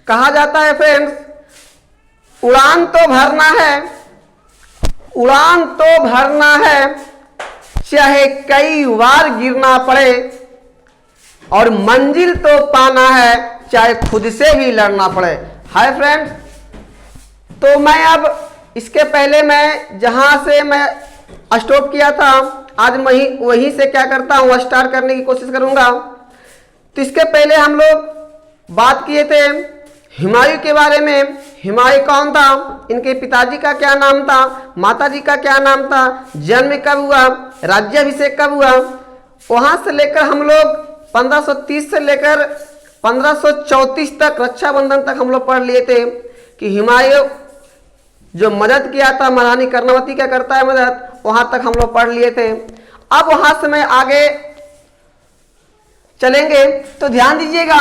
कहा जाता है फ्रेंड्स, उड़ान तो भरना है, उड़ान तो भरना है, चाहे कई बार गिरना पड़े, और मंजिल तो पाना है, चाहे खुद से भी लड़ना पड़े। हाय फ्रेंड्स, तो मैं अब इसके पहले मैं जहां से मैं स्टॉप किया था, आज वहीं से क्या करता हूं, स्टार्ट करने की कोशिश करूंगा। तो इसके पहले हम लोग बात किए थे हुमायूं के बारे में। हुमायूं कौन था, इनके पिताजी का क्या नाम था, माताजी का क्या नाम था, जन्म कब हुआ, राज्याभिषेक कब हुआ। वहां से लेकर हम लोग 1530 से लेकर 1534 तक, रक्षाबंधन तक हम लोग पढ़ लिए थे कि हुमायूं जो मदद किया था, महारानी कर्णवती क्या करता है मदद, वहां तक हम लोग पढ़ लिए थे। अब वहां से मैं आगे चलेंगे तो ध्यान दीजिएगा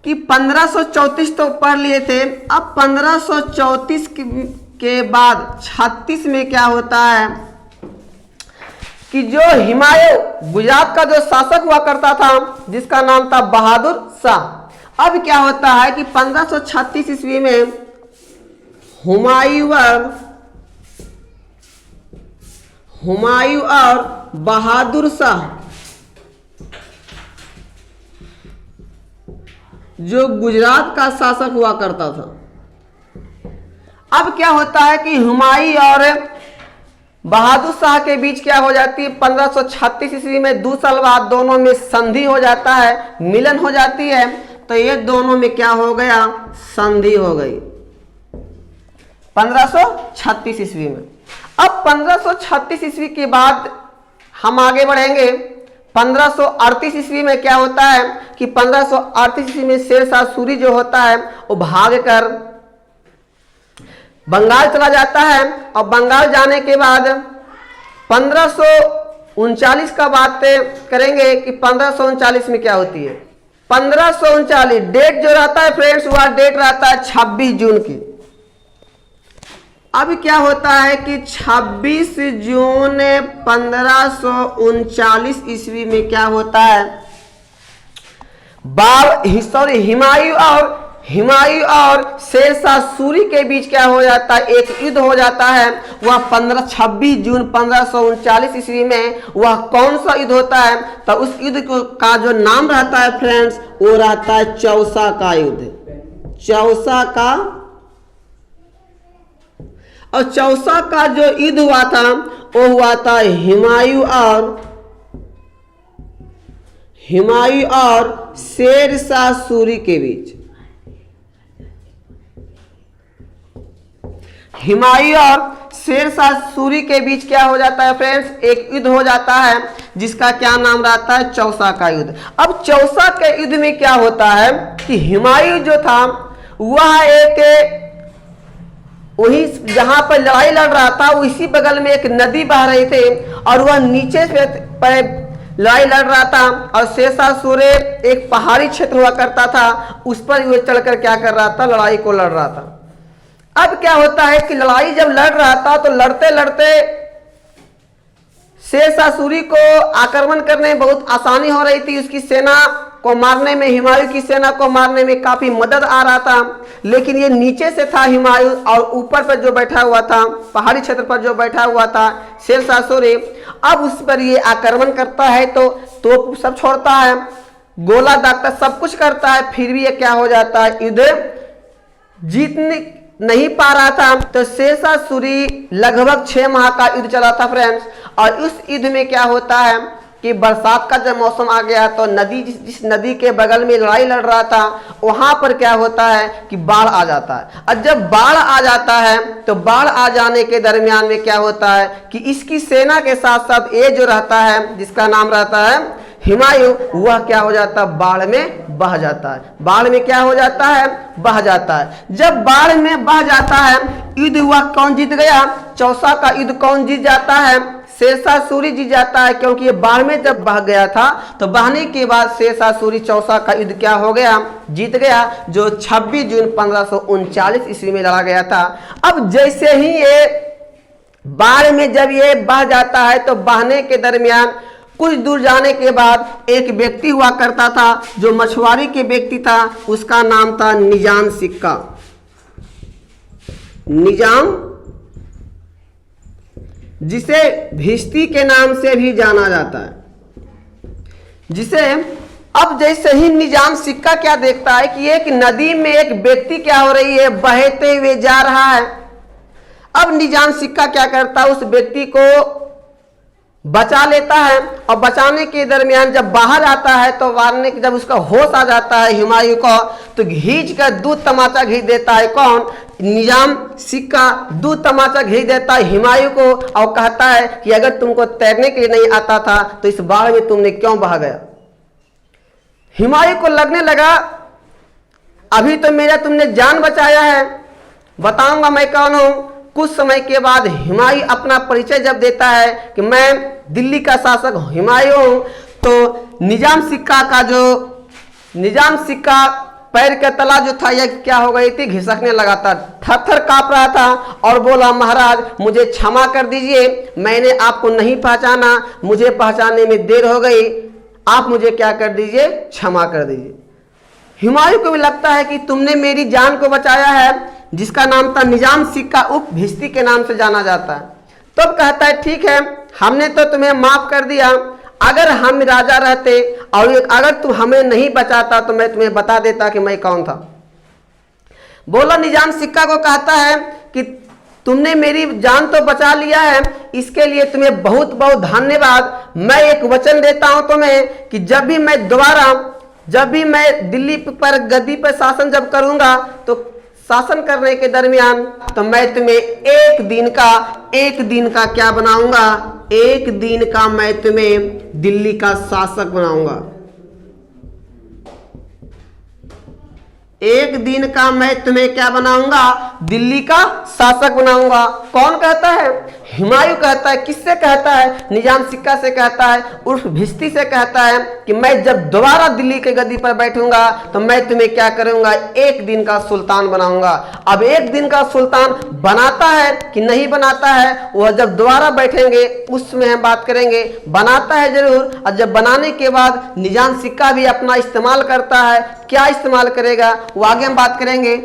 कि 1534 तो पढ़ लिए थे। अब 1534 के बाद 36 में क्या होता है कि जो हुमायूं गुजरात का जो शासक हुआ करता था, जिसका नाम था बहादुर शाह। अब क्या होता है कि 1536 ईस्वी में हुमायूं और बहादुर शाह जो गुजरात का शासक हुआ करता था। अब क्या होता है कि हुमायूं और बहादुर शाह के बीच क्या हो जाती है, 1536 ईस्वी में 2 साल बाद दोनों में संधि हो जाता है, मिलन हो जाती है। तो ये दोनों में क्या हो गया, संधि हो गई 1536 ईस्वी में। अब 1536 ईस्वी के बाद हम आगे बढ़ेंगे। 1538 ईस्वी में क्या होता है कि 1538 ईस्वी में शेरशाह सूरी जो होता है वो भाग कर बंगाल चला जाता है। और बंगाल जाने के बाद 1539 का बात करेंगे कि 1539 में क्या होती है। 1539 डेट जो रहता है फ्रेंड्स, वह डेट रहता है 26 जून की। अब क्या होता है कि 26 जून 1539 ईस्वी में क्या होता है, हुमायूं और शेरशाह सूरी के बीच क्या हो जाता है, एक युद्ध हो जाता है। वह 26 जून 1539 ईस्वी में वह कौन सा युद्ध होता है, तो उस युद्ध का जो नाम रहता है फ्रेंड्स, वो रहता है चौसा का युद्ध। चौसा का, और चौसा का जो युद्ध हुआ था वो हुआ था हुमायूं और शेरशाह सूरी के बीच। हुमायूं और शेरशाह सूरी के बीच क्या हो जाता है फ्रेंड्स, एक युद्ध हो जाता है जिसका क्या नाम रहता है, चौसा का युद्ध। अब चौसा के युद्ध में क्या होता है कि हुमायूं जो था वह एक वही जहां पर लड़ाई लड़ रहा था उसी बगल में एक नदी बह रही थी और वह नीचे से लड़ाई लड़ रहा था। और शेरशाह सूरी एक पहाड़ी क्षेत्र हुआ करता था, उस पर वह चढ़कर क्या कर रहा था, लड़ाई को लड़ रहा था। अब क्या होता है कि लड़ाई जब लड़ रहा था तो लड़ते लड़ते शेरशाह सूरी को आक्रमण करने में बहुत आसानी हो रही थी। उसकी सेना को मारने में, हुमायूं की सेना को मारने में काफी मदद आ रहा था। लेकिन ये नीचे से था हुमायूं और ऊपर पर जो बैठा हुआ था, पहाड़ी क्षेत्र पर जो बैठा हुआ था शेरशाह सूरी, अब उस पर ये आक्रमण करता है तो तोप सब छोड़ता है, गोला दागता, सब कुछ करता है, फिर भी ये क्या हो जाता है, युद्ध जीतने नहीं पा रहा था। तो शेरशाह सूरी लगभग 6 माह का युद्ध चला था फ्रेंड्स। और उस युद्ध में क्या होता है कि बरसात का जब मौसम आ गया तो नदी, जिस नदी के बगल में लड़ाई लड़ रहा था वहां पर क्या होता है कि बाढ़ आ जाता है। और जब बाढ़ आ जाता है तो बाढ़ आ जाने के दरमियान में क्या होता है कि इसकी सेना के साथ साथ ये जो रहता है जिसका नाम रहता है हुमायूं, वह क्या हो जाता है, बाढ़ में बह जाता है। बाढ़ में क्या हो जाता है, बह जाता है। जब बाढ़ में बह जाता है, युद्ध हुआ, कौन जीत गया, चौसा का युद्ध कौन जीत जाता है, शेरशाह सूरी जीत जाता है। क्योंकि ये बाढ़ में जब बह गया था तो बहने के बाद शेरशाह सूरी चौसा का युद्ध क्या हो गया, जीत गया, जो 26 जून 1539 ईस्वी में लड़ा गया था। अब जैसे ही ये बाढ़ में जब ये बह जाता है तो बहने के दरमियान कुछ दूर जाने के बाद एक व्यक्ति हुआ करता था जो मछुआरी के व्यक्ति था, उसका नाम था निजाम सिक्का। निजाम, जिसे भिश्ती के नाम से भी जाना जाता है, जिसे अब जैसे ही निजाम सिक्का क्या देखता है कि एक नदी में एक व्यक्ति क्या हो रही है, बहते हुए जा रहा है। अब निजाम सिक्का क्या करता है, उस व्यक्ति को बचा लेता है और बचाने के दरमियान जब बाहर आता है तो वारने जब उसका होश आ जाता है हुमायूं को, तो घींच कर दूध तमाचा घींच देता है। कौन? निजाम सिक्का दूध तमाचा घींच देता है हुमायूं को और कहता है कि अगर तुमको तैरने के लिए नहीं आता था तो इस बाढ़ में तुमने क्यों बहा गया। हुमायूं को लगने लगा अभी तो मेरा तुमने जान बचाया है, बताऊंगा मैं कौन हूं। कुछ समय के बाद हुमायूं अपना परिचय जब देता है कि मैं दिल्ली का शासक हुमायूं हूं, तो निजाम सिक्का पैर का तला जो था यह क्या हो गई थी, घिसकने लगा था, थर-थर कांप रहा था और बोला महाराज मुझे क्षमा कर दीजिए, मैंने आपको नहीं पहचाना, मुझे पहचानने में देर हो गई, आप मुझे क्या कर दीजिए, क्षमा कर दीजिए। हुमायूं को भी लगता है कि तुमने मेरी जान को बचाया है, जिसका नाम था निजाम सिक्का, उप भिश्ती के नाम से जाना जाता है। तब कहता है ठीक है, हमने तो तुम्हें माफ कर दिया, अगर हम राजा रहते और अगर तुम हमें नहीं बचाता तो मैं तुम्हें बता देता कि मैं कौन था। बोला निजाम सिक्का को कहता है कि तुमने मेरी जान तो बचा लिया है, इसके लिए तुम्हें बहुत बहुत धन्यवाद। मैं एक वचन देता हूं तुम्हें कि जब भी मैं दिल्ली पर गद्दी पर शासन जब करूंगा तो शासन करने के दरमियान तो मैं तुम्हें एक दिन का क्या बनाऊंगा, एक दिन का मैं तुम्हें दिल्ली का शासक बनाऊंगा। एक दिन का मैं तुम्हें क्या बनाऊंगा, दिल्ली का शासक बनाऊंगा। कौन कहता है? हुमायूं कहता है। किससे कहता है? निजाम सिक्का से कहता है, उर्फ भिश्ती से कहता है कि मैं जब दोबारा दिल्ली के गद्दी पर बैठूंगा तो मैं तुम्हें क्या करूंगा, एक दिन का सुल्तान बनाऊंगा। अब एक दिन का सुल्तान बनाता है कि नहीं बनाता है, वह जब दोबारा बैठेंगे उसमें हम बात करेंगे। बनाता है जरूर, और जब बनाने के बाद निजाम सिक्का भी अपना इस्तेमाल करता है। क्या इस्तेमाल करेगा वो आगे हम बात करेंगे।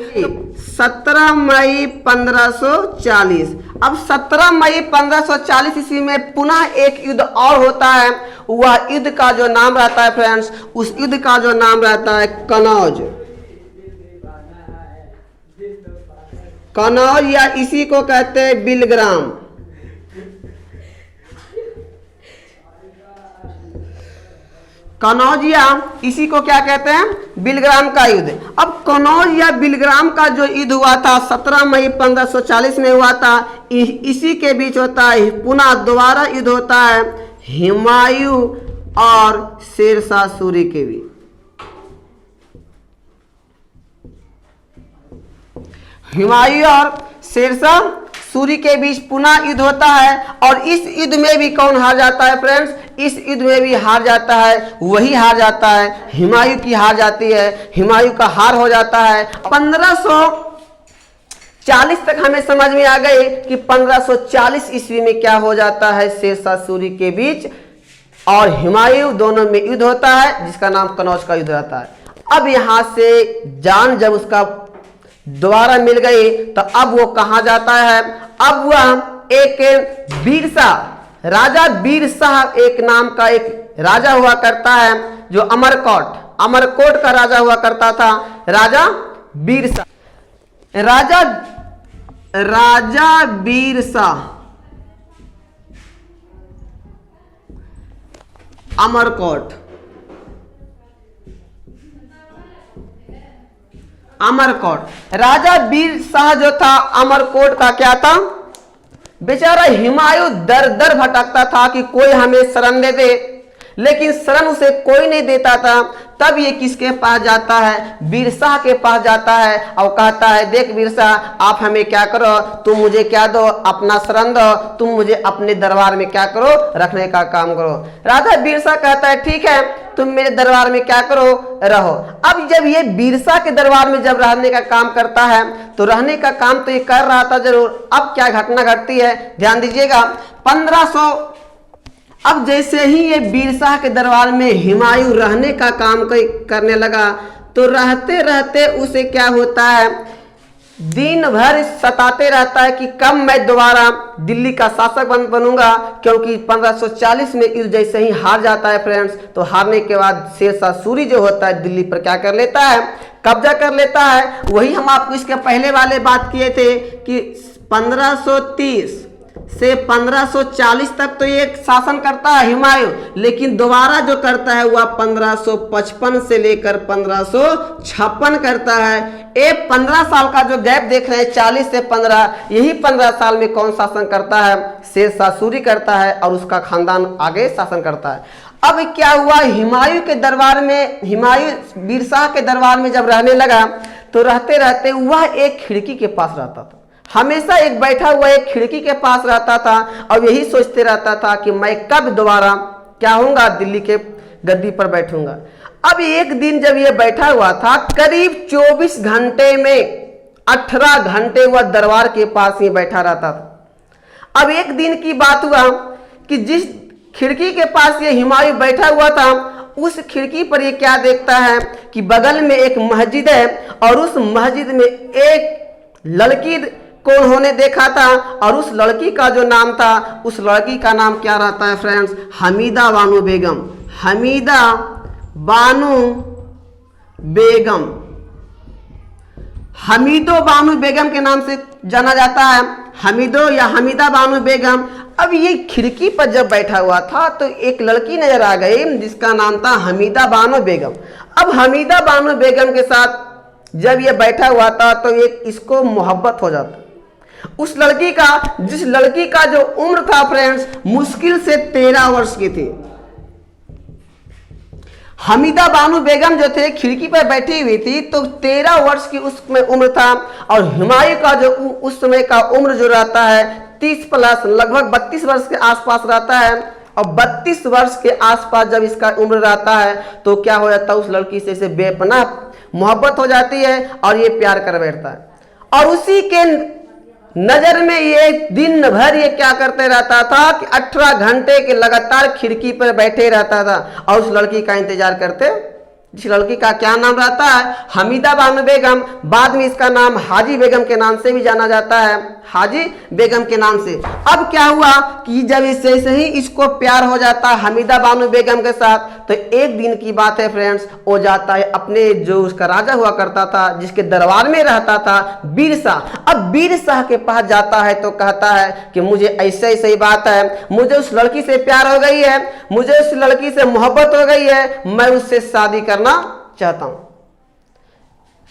17 मई 1540। अब 17 मई 1540 ईस्वी में पुनः एक युद्ध और होता है। वह युद्ध का जो नाम रहता है फ्रेंड्स, उस युद्ध का जो नाम रहता है कनौज। कनौज या इसी को कहते हैं बिलग्राम। कनौज या इसी को क्या कहते हैं, बिलग्राम का युद्ध। अब कनौज या बिलग्राम का जो युद्ध हुआ था 17 मई 1540 में हुआ था, इसी के बीच होता है पुनः दोबारा युद्ध होता है हुमायूं और शेरशाह सूरी के बीच। हुमायूं और शेरशाह सूरी के बीच पुनः युद्ध होता है। और इस युद्ध में भी कौन हार जाता है फ्रेंड्स? इस युद्ध में भी हार जाता है, वही हार जाता है, हुमायूं की हार जाती है, हुमायूं का हार हो जाता है। 1540 तक हमें समझ में आ गई कि 1540 ईस्वी में क्या हो जाता है, शेरशाह सूरी के बीच और हुमायूं दोनों में युद्ध होता है, जिसका नाम कनौज का युद्ध रहता है। अब यहां से जान जब उसका दोबारा मिल गई तो अब वो कहां जाता है, अब वह एक राजा बीर शाह एक नाम का एक राजा हुआ करता है, जो अमरकोट का राजा हुआ करता था, राजा बीर शाह। राजा बीर शाह अमरकोट राजा बीर शाह जो था अमरकोट का क्या था, बेचारा हुमायूं दर दर भटकता था कि कोई हमें शरण दे दे, लेकिन शरण उसे कोई नहीं देता था। तब ये किसके पास जाता है, बीर शाह के पास जाता है और कहता है देख बीर शाह, आप हमें क्या करो, तुम मुझे क्या दो, अपना शरण दो, तुम मुझे अपने दरबार में क्या करो, रखने का काम करो। राजा बीर शाह कहता है ठीक है, तुम मेरे दरबार में क्या करो, रहो। अब जब ये बीर शाह के दरबार में जब रहने का काम करता है तो रहने का काम तो ये कर रहा था जरूर। अब क्या घटना घटती है ध्यान दीजिएगा। अब जैसे ही ये वीर शाह के दरबार में हुमायूं रहने का काम करने लगा, तो रहते रहते उसे क्या होता है, दिन भर सताते रहता है कि कब मैं दोबारा दिल्ली का शासक बनूंगा। क्योंकि 1540 में युद्ध जैसे ही हार जाता है फ्रेंड्स, तो हारने के बाद शेरशाह सूरी जो होता है दिल्ली पर क्या कर लेता है, कब्जा कर लेता है। वही हम आपको इसके पहले वाले बात किए थे कि 1530 से 1540 तक तो ये शासन करता है हुमायूं, लेकिन दोबारा जो करता है वह 1555 से लेकर 1556 करता है। ये 15 साल का जो गैप देख रहे हैं, 40 से 15, यही 15 साल में कौन शासन करता है, शेरशाह सूरी करता है और उसका खानदान आगे शासन करता है। अब क्या हुआ, हुमायूं के दरबार में, हुमायूं वीर शाह के दरबार में जब रहने लगा, तो रहते रहते वह एक खिड़की के पास रहता था। हमेशा एक बैठा हुआ एक खिड़की के पास रहता था और यही सोचते रहता था कि मैं कब दोबारा क्या होऊंगा, दिल्ली के गद्दी पर बैठूंगा। अब एक दिन जब ये बैठा हुआ था, करीब 24 घंटे में 18 घंटे वह दरबार के पास ही बैठा रहता था। अब एक दिन की बात हुआ कि जिस खिड़की के पास ये हुमायूं बैठा हुआ था, उस खिड़की पर ये क्या देखता है कि बगल में एक मस्जिद है और उस मस्जिद में एक लड़की को उन्होंने देखा था और उस लड़की का जो नाम था, उस लड़की का नाम क्या रहता है फ्रेंड्स, हमीदा बानो बेगम। हमीदा बानो बेगम, हमीदो बानो बेगम के नाम से जाना जाता है, हमीदो या हमीदा बानो बेगम। अब ये खिड़की पर जब बैठा हुआ था तो एक लड़की नजर आ गई जिसका नाम था हमीदा बानो बेगम। अब हमीदा बानो बेगम के साथ जब ये बैठा हुआ था तो एक इसको मोहब्बत हो जाता। उस लड़की का, जिस लड़की का जो उम्र था फ्रेंड्स, मुश्किल से 13 वर्ष की थी। हमीदा बानो बेगम जो थे खिड़की पर बैठी हुई थी, तो 13 वर्ष की उसमें उम्र था और हुमायूं का जो उस समय का उम्र जो रहता है 30 प्लस, लगभग 32 वर्ष के आसपास रहता है। और 32 वर्ष के आसपास जब इसका उम्र रहता है तो क्या हो जाता है, उस लड़की से बेपनाह मोहब्बत हो जाती है और ये प्यार कर बैठता है। और उसी के नजर में ये दिन भर ये क्या करते रहता था कि 18 घंटे के लगातार खिड़की पर बैठे रहता था और उस लड़की का इंतजार करते, जिस लड़की का क्या नाम रहता है, हमीदा बानो बेगम। बाद में इसका नाम हाजी बेगम के नाम से भी जाना जाता है, हाजी बेगम के नाम से। अब क्या हुआ कि जब इससे ही इसको प्यार हो जाता है हमीदा बानो बेगम के साथ, तो एक दिन की बात है फ्रेंड्स, वो जाता है अपने जो उसका राजा हुआ करता था, जिसके दरबार में रहता था, वीर शाह। अब वीर शाह के पास जाता है तो कहता है कि मुझे ऐसे ऐसी बात है, मुझे उस लड़की से प्यार हो गई है, मुझे उस लड़की से मोहब्बत हो गई है, मैं उससे शादी करना चाहता हूं।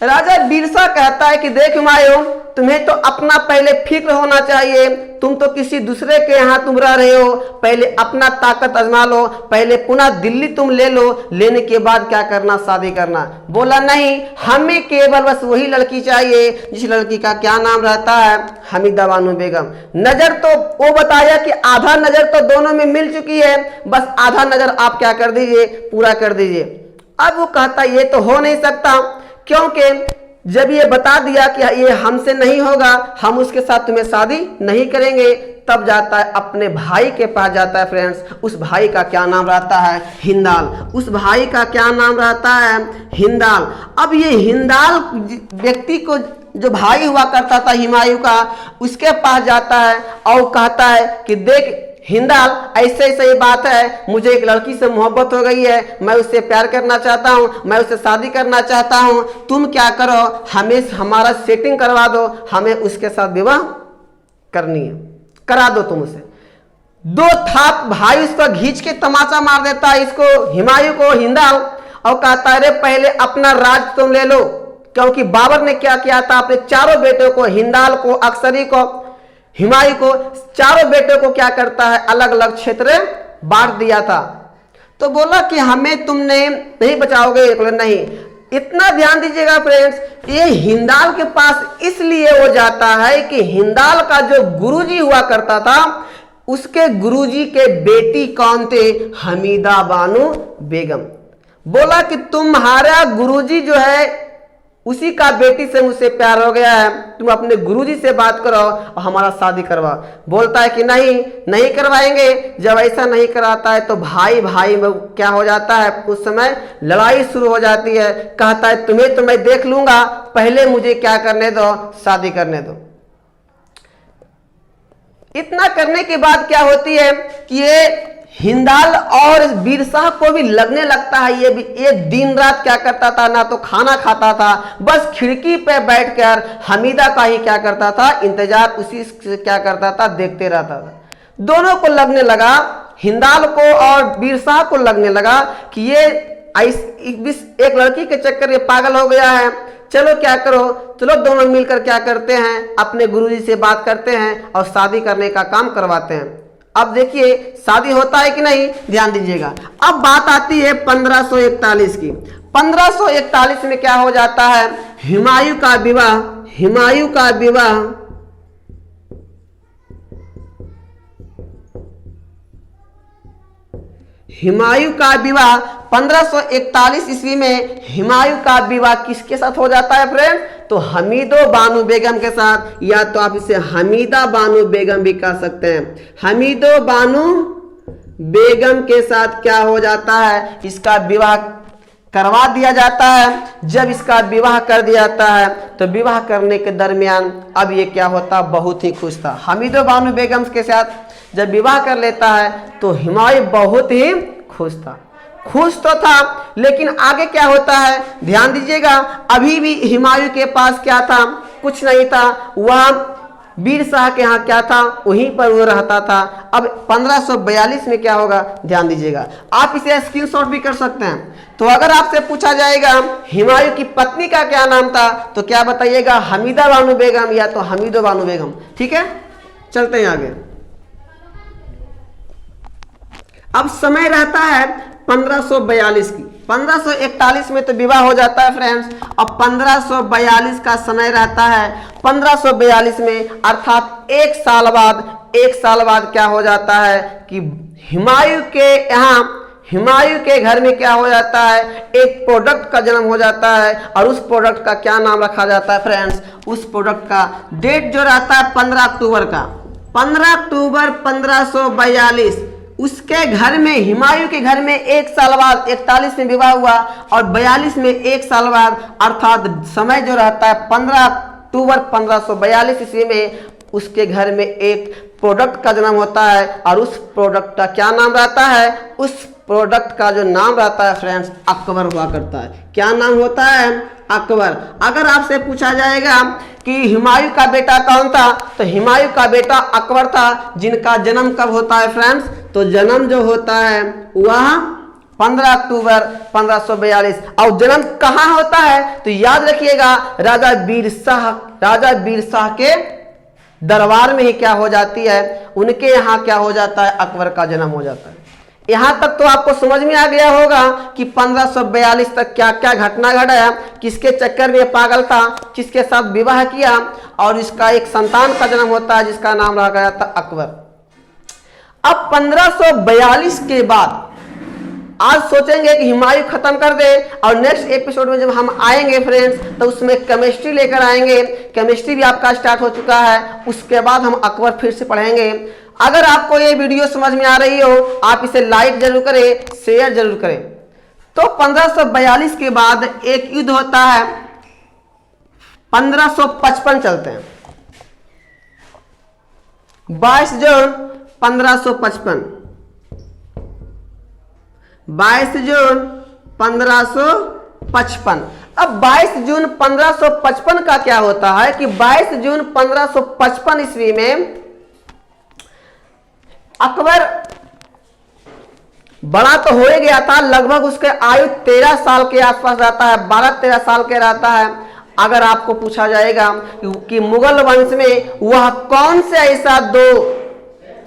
राजा वीर शाह कहता है कि देख हुमायूं, तुम्हें तो अपना पहले फिक्र होना चाहिए, तुम तो किसी दूसरे के यहाँ तुम रह रहे हो, पहले अपना ताकत आजमा लो, पहले पुनः दिल्ली तुम ले लो, लेने के बाद क्या करना, शादी करना। बोला नहीं, हमें केवल बस वही लड़की चाहिए जिस लड़की का क्या नाम रहता है, हमीदा बानो बेगम। नजर तो वो बताया कि आधा नजर तो दोनों में मिल चुकी है, बस आधा नजर आप क्या कर दीजिए, पूरा कर दीजिए। अब वो कहता ये तो हो नहीं सकता, क्योंकि जब ये बता दिया कि ये हमसे नहीं होगा, हम उसके साथ तुम्हें शादी नहीं करेंगे, तब जाता है अपने भाई के पास जाता है फ्रेंड्स। उस भाई का क्या नाम रहता है, हिंदाल। उस भाई का क्या नाम रहता है, हिंदाल। अब ये हिंदाल व्यक्ति को जो भाई हुआ करता था हुमायूं का, उसके पास जाता है और कहता है कि देख हिंदाल, ऐसे ऐसे बात है, मुझे एक लड़की से मोहब्बत हो गई है, मैं उससे प्यार करना चाहता हूँ, मैं उससे शादी करना चाहता हूँ, तुम क्या करो, हमें हमारा सेटिंग करवा दो, हमें उसके साथ विवाह करनी है, करा दो तुम उसे। 2 थाप भाई उसको खींच के तमाचा मार देता है इसको, हुमायूं को, हिंदाल, और कहता है पहले अपना राज तुम ले लो। क्योंकि बाबर ने क्या किया था, अपने चारों बेटों को, हिंदाल को, अक्सरी को, हुमायूं को, चारों बेटों को क्या करता है, अलग अलग क्षेत्र बांट दिया था। तो बोला कि हमें तुमने नहीं बचाओगे, बोले नहीं। इतना ध्यान दीजिएगा फ्रेंड्स, ये हिंदाल के पास इसलिए वो जाता है कि हिंदाल का जो गुरुजी हुआ करता था, उसके गुरुजी के बेटी कौन थे, हमीदा बानो बेगम। बोला कि तुम्हारा गुरुजी जो है उसी का बेटी से मुझसे प्यार हो गया है, तुम अपने गुरुजी से बात करो और हमारा शादी करवा। बोलता है कि नहीं करवाएंगे। जब ऐसा नहीं कराता है तो भाई भाई में क्या हो जाता है, उस समय लड़ाई शुरू हो जाती है। कहता है तुम्हें तो मैं देख लूंगा, पहले मुझे क्या करने दो, शादी करने दो। इतना करने के बाद क्या होती है कि ये हिंदाल और बिरसा को भी लगने लगता है ये दिन रात क्या करता था, ना तो खाना खाता था, बस खिड़की पे बैठकर हमीदा का ही क्या करता था, इंतजार, उसी से क्या करता था, देखते रहता था। दोनों को लगने लगा, हिंदाल को और बिरसा को लगने लगा कि ये एक लड़की के चक्कर में पागल हो गया है। चलो क्या करो, चलो दोनों मिलकर क्या करते हैं, अपने गुरुजी से बात करते हैं और शादी करने का काम करवाते हैं। अब देखिए शादी होता है कि नहीं, ध्यान दीजिएगा। अब बात आती है 1541 की। 1541 में क्या हो जाता है, हुमायूं का विवाह 1541 ईस्वी में हुमायूं का विवाह किसके साथ हो जाता है फ्रेंड, तो हमीदो बानो बेगम के साथ, या तो आप इसे हमीदा बानो बेगम भी कह सकते हैं। हमीदो बानो बेगम के साथ क्या हो जाता है, इसका विवाह करवा दिया जाता है। जब इसका विवाह कर दिया जाता है तो विवाह करने के दरमियान अब ये क्या होता, बहुत ही खुश था। हमीदो बानो बेगम के साथ जब विवाह कर लेता है तो हुमायूं बहुत ही खुश तो था, लेकिन आगे क्या होता है, ध्यान दीजिएगा। अभी भी हुमायूं के पास क्या था, कुछ नहीं था। वह बीर शाह के यहाँ क्या था, वहीं पर वो रहता था। अब 1542 में क्या होगा, ध्यान दीजिएगा। आप इसे स्क्रीनशॉट भी कर सकते हैं। तो अगर आपसे पूछा जाएगा हुमायूं की पत्नी का क्या नाम था, तो क्या बताइएगा, हमीदा बानो बेगम या तो हमीदो बानो बेगम। ठीक है, चलते हैं आगे। अब समय रहता है 1542 की। 1541 में तो विवाह हो जाता है फ्रेंड्स। अब 1542 का समय रहता है। 1542 में अर्थात एक साल बाद क्या हो जाता है कि हुमायूं के घर में क्या हो जाता है, एक प्रोडक्ट का जन्म हो जाता है। और उस प्रोडक्ट का क्या नाम रखा जाता है फ्रेंड्स, उस प्रोडक्ट का डेट जो रहता है 15 अक्टूबर का, 15 अक्टूबर 1542। उसके घर में, हुमायूं के घर में एक साल बाद 41 में विवाह हुआ और 42 में एक साल बाद, अर्थात समय जो रहता है 15 अक्टूबर 1542 ईस्वी में उसके घर में एक प्रोडक्ट का जन्म होता है। और उस प्रोडक्ट का क्या नाम रहता है, उस प्रोडक्ट का जो नाम रहता है फ्रेंड्स, अकबर हुआ करता है। क्या नाम होता है, अकबर। अगर आपसे पूछा जाएगा कि हुमायूं का बेटा कौन था, तो हुमायूं का बेटा अकबर था, जिनका जन्म कब होता है फ्रेंड्स, तो जन्म जो होता है वह 15 अक्टूबर 1542। और जन्म कहाँ होता है, तो याद रखिएगा राजा बीर शाह के दरबार में ही क्या हो जाती है, उनके यहाँ क्या हो जाता है, अकबर का जन्म हो जाता है। यहां तक तो आपको समझ में आ गया होगा कि 1542 तक क्या क्या घटना घटा, किसके चक्कर में पागल था, किसके साथ विवाह किया, और इसका एक संतान का जन्म होता है जिसका नाम रखा गया था अकबर। अब 1542 के बाद आज सोचेंगे कि हुमायूं खत्म कर दे, और नेक्स्ट एपिसोड में जब हम आएंगे फ्रेंड्स तो उसमें केमिस्ट्री लेकर आएंगे। केमिस्ट्री भी आपका स्टार्ट हो चुका है, उसके बाद हम अकबर फिर से पढ़ेंगे। अगर आपको ये वीडियो समझ में आ रही हो, आप इसे लाइक जरूर करें, शेयर जरूर करें। तो 1542 के बाद एक युद्ध होता है, 1555 चलते हैं। 22 जून 1555, 22 जून 1555। अब 22 जून 1555 का क्या होता है कि 22 जून 1555 ईस्वी में अकबर बड़ा तो हो ही गया था, लगभग उसके आयु 13 साल के आसपास रहता है, 12-13 साल के रहता है। अगर आपको पूछा जाएगा कि मुगल वंश में वह कौन से ऐसा दो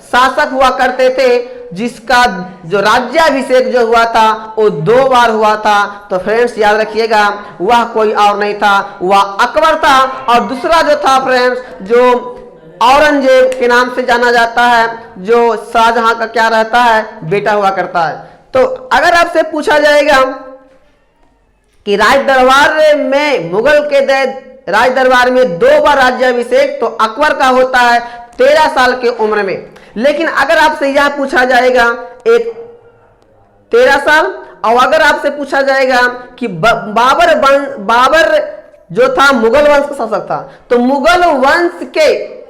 शासक हुआ करते थे जिसका जो राज्याभिषेक जो हुआ था वो 2 बार हुआ था, तो फ्रेंड्स याद रखिएगा वह कोई और नहीं था, वह अकबर था। और दूसरा जो था फ्रेंड्स, जो औरंगजेब के नाम से जाना जाता है, जो शाहजहां का क्या रहता है, बेटा हुआ करता है। तो अगर आपसे पूछा जाएगा कि राज दरबार में मुगल के राज दरबार में 2 बार राज्याभिषेक तो अकबर का होता है 13 साल की उम्र में। लेकिन अगर आपसे यह पूछा जाएगा एक 13 साल, और अगर आपसे पूछा जाएगा कि बाबर जो था मुगल वंश का शासक था, तो मुगल वंश के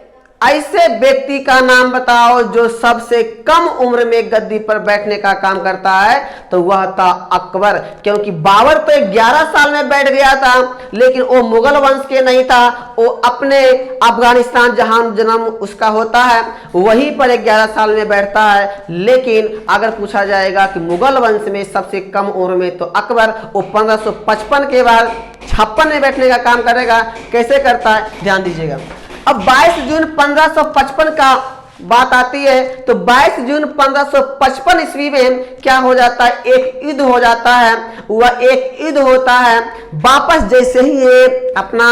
ऐसे व्यक्ति का नाम बताओ जो सबसे कम उम्र में गद्दी पर बैठने का काम करता है, तो वह था अकबर। क्योंकि बाबर तो 11 साल में बैठ गया था, लेकिन वो मुगल वंश के नहीं था, वो अपने अफगानिस्तान जहां जन्म उसका होता है वहीं पर 11 साल में बैठता है। लेकिन अगर पूछा जाएगा कि मुगल वंश में सबसे कम उम्र में, तो अकबर वो 1555 के बाद 56 में बैठने का काम करेगा। कैसे करता है ध्यान दीजिएगा। अब 22 जून 1555 का बात आती है, तो 22 जून 1555 ईस्वी में क्या हो जाता है, एक युद्ध हो जाता है। वह एक युद्ध होता है, वापस जैसे ही ये अपना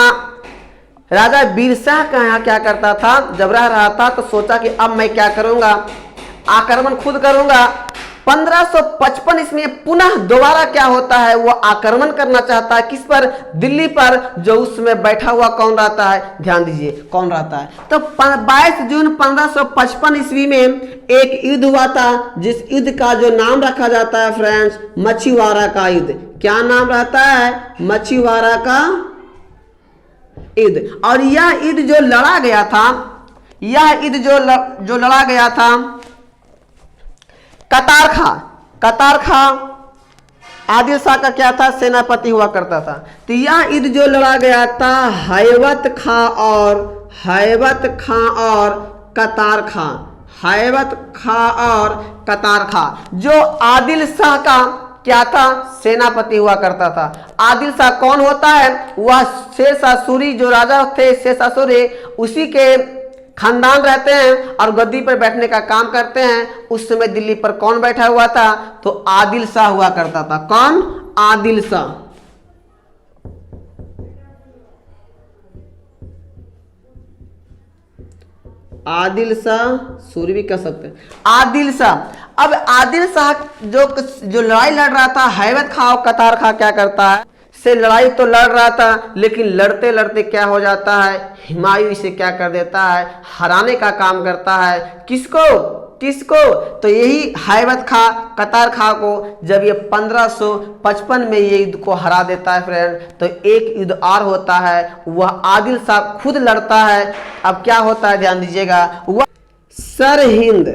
राजा वीर शाह का यहाँ क्या करता था, जब रह रहा था तो सोचा कि अब मैं क्या करूंगा, आक्रमण खुद करूंगा। 1555 इसमें पुनः दोबारा क्या होता है, वो आक्रमण करना चाहता है। किस पर? दिल्ली पर। जो उसमें बैठा हुआ कौन रहता है, ध्यान दीजिए कौन रहता है। तो 22 जून 1555 ईस्वी में एक युद्ध हुआ था, जिस युद्ध का जो नाम रखा जाता है फ्रेंड्स, मछुआरा का युद्ध। क्या नाम रहता है? मछुआरा का युद्ध। और यह युद्ध जो लड़ा गया था, यह युद्ध जो लड़ा गया था, कतार खां आदिल शाह का क्या था, सेनापति हुआ करता था। तो यह युद्ध जो लड़ा गया था हैबत खां और कतार खां, हैबत खां और कतार खां, जो आदिल शाह का क्या था, सेनापति हुआ करता था। आदिल शाह कौन होता है? वह शेरशाह सूरी जो राजा थे, शेरशाह सूरी, उसी के खानदान रहते हैं और गद्दी पर बैठने का काम करते हैं। उस समय दिल्ली पर कौन बैठा हुआ था, तो आदिल शाह हुआ करता था। कौन? आदिल शाह। आदिल शाह, सूरी भी कह सकते हैं, आदिल शाह। अब आदिल शाह जो लड़ाई लड़ रहा था हैबत खां और कतार खां क्या करता है, से लड़ाई तो लड़ रहा था, लेकिन लड़ते लड़ते क्या हो जाता है, हुमायूं इसे क्या कर देता है, हराने का काम करता है। किसको? तो यही हैबत खां कतार खां को जब ये 1555 में ये युद्ध को हरा देता है फ्रेंड, तो एक युद्ध और होता है, वह आदिल शाह खुद लड़ता है। अब क्या होता है ध्यान दीजिएगा, वह सरहिंद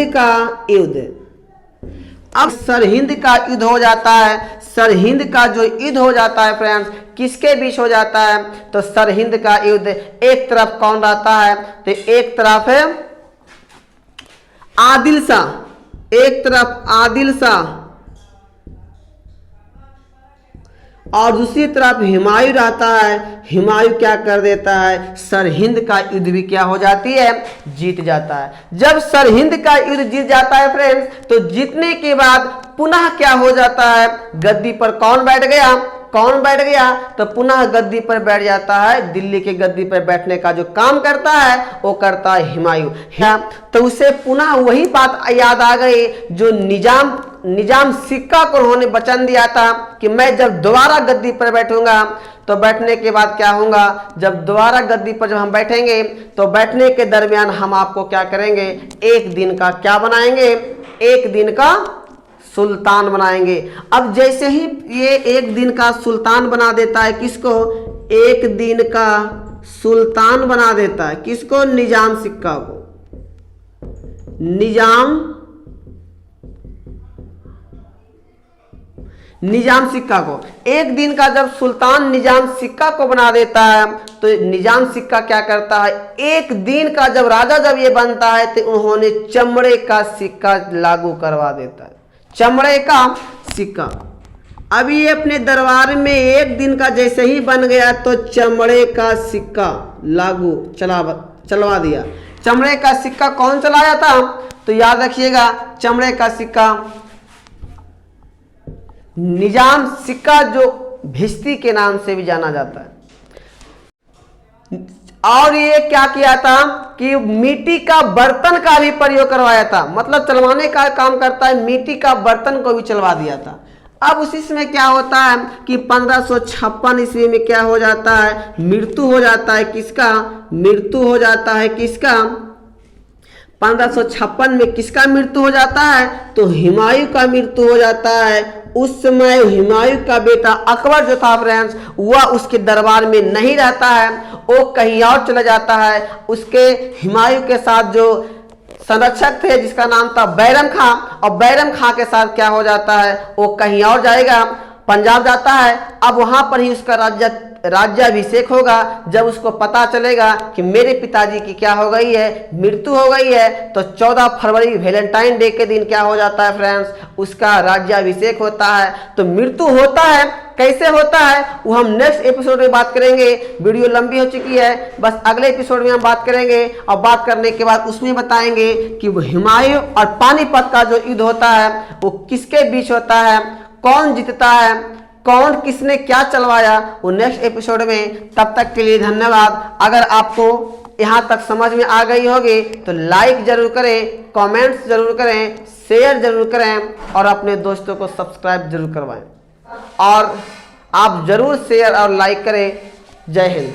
का युद्ध। अब सरहिंद का युद्ध हो जाता है। सरहिंद का जो युद्ध हो जाता है फ्रेंड्स, किसके बीच हो जाता है, तो सरहिंद का युद्ध। एक तरफ कौन रहता है, तो एक तरफ है आदिल शाह, एक तरफ आदिल शाह और दूसरी तरफ हुमायूं रहता है। हुमायूं क्या कर देता है, सरहिंद का युद्ध भी क्या हो जाती है, जीत जाता है। जब सरहिंद का युद्ध जीत जाता है फ्रेंड्स, तो जीतने के बाद पुनः क्या हो जाता है, गद्दी पर कौन बैठ गया, तो पुनः गद्दी पर बैठ जाता है। दिल्ली के गद्दी पर बैठने का जो काम करता है वो करता है हुमायूं। तो उसे पुनः वही बात याद आ गई जो निजाम सिक्का को उन्होंने वचन दिया था कि मैं जब दोबारा गद्दी पर बैठूंगा, तो बैठने के बाद क्या होगा, जब दोबारा गद्दी पर जब हम बैठेंगे, तो बैठने के दरमियान हम आपको क्या करेंगे, एक दिन का क्या बनाएंगे, एक दिन का सुल्तान बनाएंगे। अब जैसे ही ये एक दिन का सुल्तान बना देता है, किसको, एक दिन का सुल्तान बना देता है, किसको, निजाम सिक्का को। निजाम सिक्का को एक दिन का जब सुल्तान निजाम सिक्का को बना देता है, तो निजाम सिक्का क्या करता है, एक दिन का जब राजा जब ये बनता है, तो उन्होंने चमड़े का सिक्का लागू करवा देता है, चमड़े का सिक्का। अभी ये अपने दरबार में एक दिन का जैसे ही बन गया, तो चमड़े का सिक्का लागू चलवा दिया। चमड़े का सिक्का कौन चलाया था, तो याद रखिएगा, चमड़े का सिक्का निजाम सिक्का, जो भिश्ती के नाम से भी जाना जाता है। और ये क्या किया था कि मिट्टी का बर्तन का भी प्रयोग करवाया था, मतलब चलवाने का काम करता है, मिट्टी का बर्तन को भी चलवा दिया था। अब उसी समय क्या होता है कि 1556 ईस्वी में क्या हो जाता है, मृत्यु हो जाता है किसका, मृत्यु हो जाता है किसका, 1556 में किसका मृत्यु हो जाता है, तो हुमायूं का मृत्यु हो जाता है। उस समय हुमायूं का बेटा अकबर जो था फ्रेंड्स, वह उसके दरबार में नहीं रहता है, वो कहीं और चला जाता है। उसके हुमायूं के साथ जो संरक्षक थे जिसका नाम था बैरम खां, और बैरम खां के साथ क्या हो जाता है, वो कहीं और जाएगा, पंजाब जाता है। अब वहां पर ही उसका राज्याभिषेक होगा। जब उसको पता चलेगा कि मेरे पिताजी की क्या हो गई है, मृत्यु हो गई है, तो 14 फरवरी वैलेंटाइन डे के दिन क्या हो जाता है फ्रेंड्स, उसका राज्याभिषेक होता है। तो मृत्यु होता है, कैसे होता है वो हम नेक्स्ट एपिसोड में बात करेंगे। वीडियो लंबी हो चुकी है, बस अगले एपिसोड में हम बात करेंगे, और बात करने के बाद उसमें बताएंगे कि वो हुमायूं और पानीपत का जो युद्ध होता है वो किसके बीच होता है, कौन जीतता है, कौन किसने क्या चलवाया, वो नेक्स्ट एपिसोड में। तब तक के लिए धन्यवाद। अगर आपको यहाँ तक समझ में आ गई होगी तो लाइक जरूर करें, कमेंट्स जरूर करें, शेयर जरूर करें, और अपने दोस्तों को सब्सक्राइब जरूर करवाएं, और आप जरूर शेयर और लाइक करें। जय हिंद।